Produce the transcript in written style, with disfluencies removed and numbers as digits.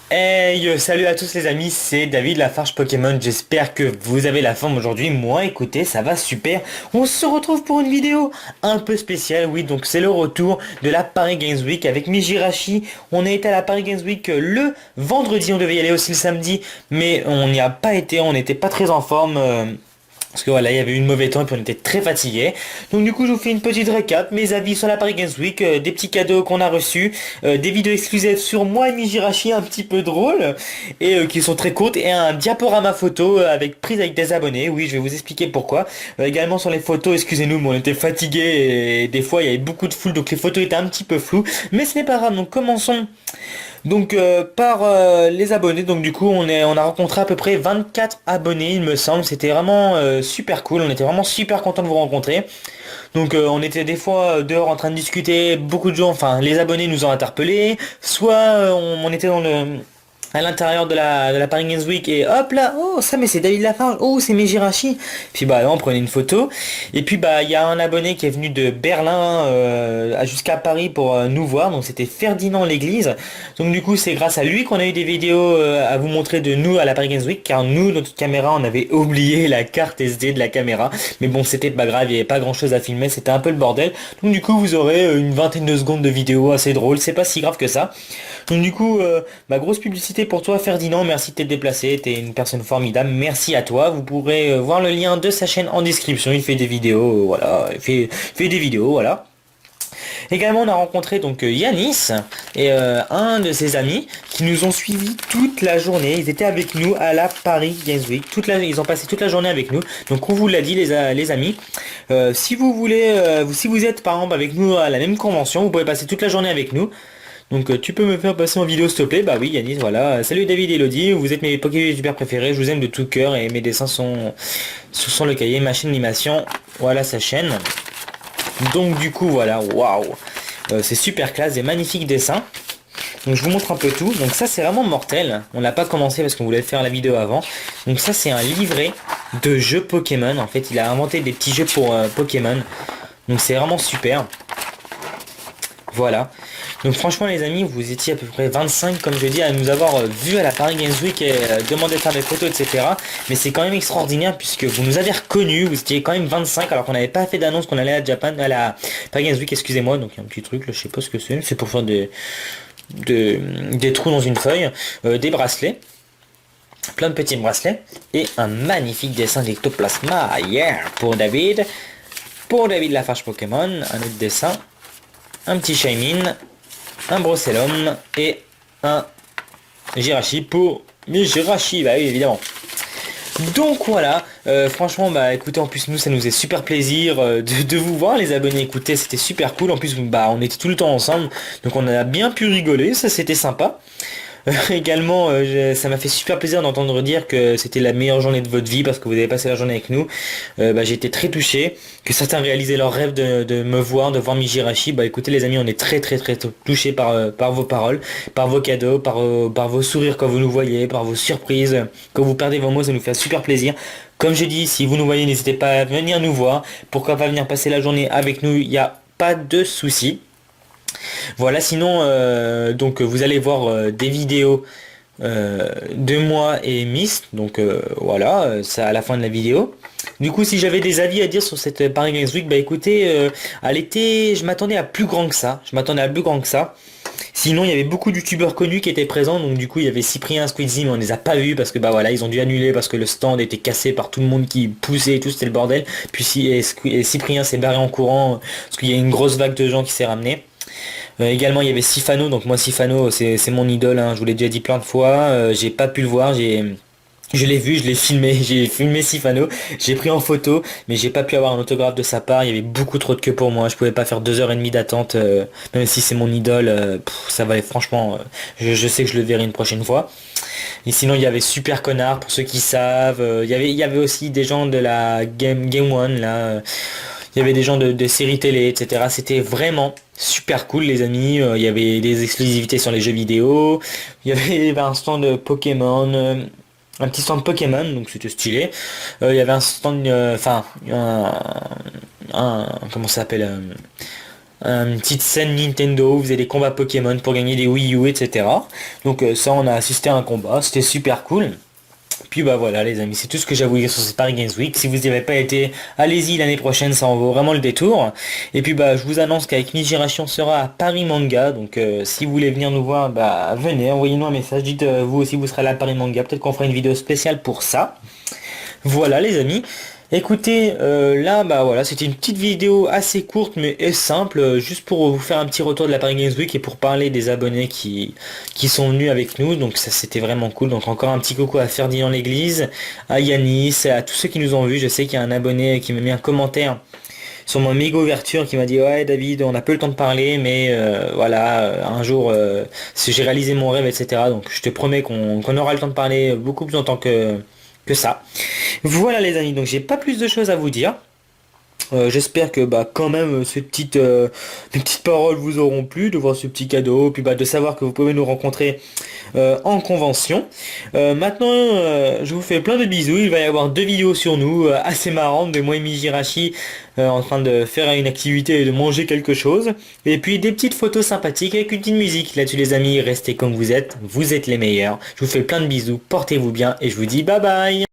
Hey, salut à tous les amis, c'est David Lafarge Pokémon, j'espère que vous avez la forme aujourd'hui. Moi écoutez, ça va super. On se retrouve pour une vidéo un peu spéciale, oui, donc c'est le retour de la Paris Games Week avec Mijirashi. On a été à la Paris Games Week le vendredi, on devait y aller aussi le samedi, mais on n'y a pas été, on n'était pas très en forme. Parce que voilà, il y avait eu une mauvais temps et puis on était très fatigués. Donc du coup, je vous fais une petite récap, mes avis sur la Paris Games Week, des petits cadeaux qu'on a reçus, des vidéos exclusives sur moi et Mijirashi un petit peu drôles et qui sont très courtes et un diaporama photo avec prise avec des abonnés. Oui, je vais vous expliquer pourquoi. Également sur les photos, excusez-nous, mais on était fatigués et des fois il y avait beaucoup de foule donc les photos étaient un petit peu floues, mais ce n'est pas grave. Donc commençons donc par les abonnés, donc du coup on a rencontré à peu près 24 abonnés il me semble, c'était vraiment super cool, on était vraiment super content de vous rencontrer. Donc on était des fois dehors en train de discuter, beaucoup de gens, enfin les abonnés nous ont interpellés, soit on était dans le à l'intérieur de la Paris Games Week et hop là, oh ça mais c'est David Lafarge, oh c'est Mijirashi. Puis bah on prenait une photo et puis bah il y a un abonné qui est venu de Berlin jusqu'à Paris pour nous voir, donc c'était Ferdinand l'Église. Donc du coup c'est grâce à lui qu'on a eu des vidéos à vous montrer de nous à la Paris Games Week car nous notre caméra on avait oublié la carte SD de la caméra, mais bon c'était pas grave, il n'y avait pas grand chose à filmer, c'était un peu le bordel. Donc du coup vous aurez une vingtaine de secondes de vidéo assez drôle, c'est pas si grave que ça. Donc du coup, ma grosse publicité pour toi Ferdinand, merci de t'être déplacé, t'es une personne formidable, merci à toi. Vous pourrez voir le lien de sa chaîne en description, il fait des vidéos, voilà, il fait des vidéos, voilà. Également on a rencontré donc Yanis et un de ses amis qui nous ont suivis toute la journée, ils étaient avec nous à la Paris Games Week, ils ont passé toute la journée avec nous, donc on vous l'a dit les amis. Si vous voulez, si vous êtes par exemple avec nous à la même convention, vous pouvez passer toute la journée avec nous. Donc tu peux me faire passer en vidéo s'il te plaît. Bah oui Yanis, voilà. Salut David et Elodie, vous êtes mes Pokémon super préférés, je vous aime de tout cœur et mes dessins sont le cahier, ma chaîne d'animation, voilà sa chaîne. Donc du coup voilà, waouh. C'est super classe, des magnifiques dessins. Donc je vous montre un peu tout. Donc ça c'est vraiment mortel. On l'a pas commencé parce qu'on voulait faire la vidéo avant. Donc ça c'est un livret de jeux Pokémon. En fait il a inventé des petits jeux pour Pokémon. Donc c'est vraiment super. Voilà. Donc franchement les amis, vous étiez à peu près 25 comme je dis à nous avoir vu à la Paris Games Week et demandé de faire des photos etc. Mais c'est quand même extraordinaire puisque vous nous avez reconnus, vous étiez quand même 25 alors qu'on n'avait pas fait d'annonce qu'on allait à Japan, à la Paris Games Week excusez-moi. Donc il y a un petit truc là, je sais pas ce que c'est pour faire des trous dans une feuille, des bracelets. Plein de petits bracelets et un magnifique dessin d'ectoplasma, yeah, pour David Lafarge Pokémon, un autre dessin, un petit Shaymin, un Brossellum et un Jirachi pour Jirachi, bah oui évidemment. Donc voilà, franchement bah écoutez en plus nous ça nous fait super plaisir de vous voir les abonnés, écoutez c'était super cool, en plus bah on était tout le temps ensemble donc on a bien pu rigoler, ça c'était sympa. Également, ça m'a fait super plaisir d'entendre dire que c'était la meilleure journée de votre vie parce que vous avez passé la journée avec nous. Bah, j'ai été très touché, que certains réalisaient leur rêve de me voir, de voir Mijirashi. Bah écoutez les amis, on est très touchés par vos paroles, par vos cadeaux, par vos sourires quand vous nous voyez, par vos surprises. Quand vous perdez vos mots, ça nous fait super plaisir. Comme je dis, si vous nous voyez, n'hésitez pas à venir nous voir. Pourquoi pas venir passer la journée avec nous, il n'y a pas de souci. Voilà, sinon, donc vous allez voir des vidéos de moi et Miss, donc voilà, c'est à la fin de la vidéo. Du coup, si j'avais des avis à dire sur cette Paris Games Week, bah écoutez, à l'été, je m'attendais à plus grand que ça. Je m'attendais à plus grand que ça. Sinon, il y avait beaucoup de youtubeurs connus qui étaient présents, donc du coup, il y avait Cyprien, Squeezie, mais on les a pas vus parce que bah voilà, ils ont dû annuler parce que le stand était cassé par tout le monde qui poussait et tout, c'était le bordel. Puis et Cyprien s'est barré en courant parce qu'il y a une grosse vague de gens qui s'est ramenée. Également il y avait Sifano, donc moi Sifano c'est mon idole, hein, je vous l'ai déjà dit plein de fois, j'ai pas pu le voir, je l'ai vu, je l'ai filmé, j'ai filmé Sifano, j'ai pris en photo, mais j'ai pas pu avoir un autographe de sa part, il y avait beaucoup trop de queue pour moi, je pouvais pas faire 2h30 d'attente, même si c'est mon idole, ça valait franchement, je sais que je le verrai une prochaine fois. Et sinon il y avait Super Connard, pour ceux qui savent, il y avait aussi des gens de la Game One, là, il y avait des gens de séries télé, etc. C'était vraiment super cool les amis. Il y avait des exclusivités sur les jeux vidéo. Il y avait un stand de Pokémon. Un petit stand Pokémon, donc c'était stylé. Il y avait un stand, enfin, comment ça s'appelle une petite scène Nintendo, vous avez des combats Pokémon pour gagner des Wii U, etc. Donc ça, on a assisté à un combat, c'était super cool. Puis bah voilà les amis, c'est tout ce que j'ai à vous dire sur cette Paris Games Week. Si vous n'y avez pas été, allez-y l'année prochaine, ça en vaut vraiment le détour. Et puis bah je vous annonce qu'avec Mijiration on sera à Paris Manga. Donc si vous voulez venir nous voir, bah venez, envoyez-nous un message, dites vous aussi vous serez là à Paris Manga. Peut-être qu'on fera une vidéo spéciale pour ça. Voilà les amis. Écoutez, là bah voilà, c'était une petite vidéo assez courte mais simple, juste pour vous faire un petit retour de la Paris Games Week et pour parler des abonnés qui sont venus avec nous, donc ça c'était vraiment cool. Donc encore un petit coucou à Ferdinand l'Église, à Yanis, à tous ceux qui nous ont vus. Je sais qu'il y a un abonné qui m'a mis un commentaire sur mon méga ouverture qui m'a dit ouais David, on n'a peu le temps de parler mais voilà, un jour si j'ai réalisé mon rêve, etc. Donc je te promets qu'on aura le temps de parler beaucoup plus longtemps que ça. Voilà les amis, donc j'ai pas plus de choses à vous dire. J'espère que bah quand même mes petites paroles vous auront plu, de voir ce petit cadeau, puis bah de savoir que vous pouvez nous rencontrer en convention. Maintenant, je vous fais plein de bisous. Il va y avoir 2 vidéos sur nous, assez marrantes, de moi et Mijirachi en train de faire une activité et de manger quelque chose. Et puis des petites photos sympathiques avec une petite musique. Là-dessus les amis, restez comme vous êtes les meilleurs. Je vous fais plein de bisous, portez-vous bien et je vous dis bye bye.